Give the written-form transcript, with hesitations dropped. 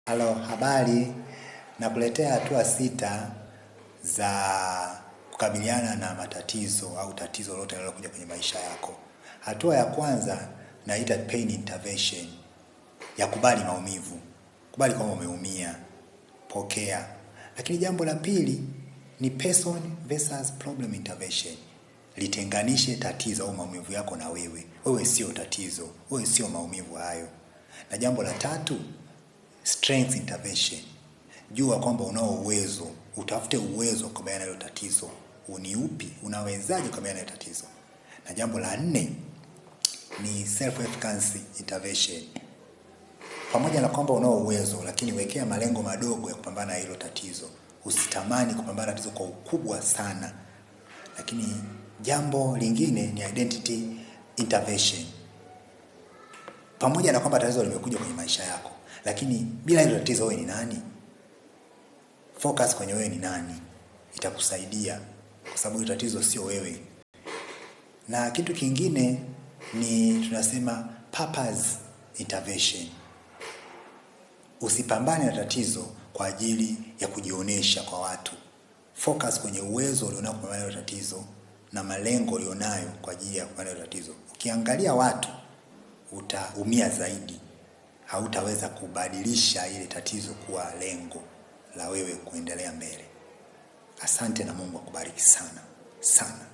Halo, habari. Nakuletea hatua 6 za kukabiliana na matatizo au tatizo lolote linalokuja kwenye maisha yako. Hatua ya kwanza naita pain intervention. Ya kubali maumivu. Kubali kwamba umeumia. Pokea. Lakini jambo la pili ni person versus problem intervention. Litenganishe tatizo au maumivu yako na wewe. Wewe sio tatizo. Wewe sio maumivu hayo. Na jambo la tatu, strength intervention. Jua kwamba unao uwezo, utafute uwezo kukabiliana na hilo tatizo. Ni upi? Unawezaje kukabiliana na hilo tatizo? Na jambo la 4 ni self efficacy intervention. Pamoja na kwamba unao uwezo, lakini wekea malengo madogo ya kupambana na hilo tatizo. Usitamani kupambana na tatizo kwa ukubwa sana. Lakini jambo lingine ni identity intervention. Pamoja na kwamba tatizo limekuja kwenye maisha yako, lakini bila hilo tatizo wewe ni nani? Focus kwenye wewe ni nani. Itakusaidia kwa sababu hilo tatizo sio wewe. Na kitu kingine ni tunasema purpose intervention. Usipambane na tatizo kwa ajili ya kujionesha kwa watu. Focus kwenye uwezo ulionao kupambana na hilo tatizo na malengo ulionayo kwa ajili ya kupambana na hilo tatizo. Ukiangalia watu utaumia zaidi. Hautaweza kubadilisha ile tatizo kuwa lengo la wewe kuendelea mbele. Asante na Mungu akubariki sana sana.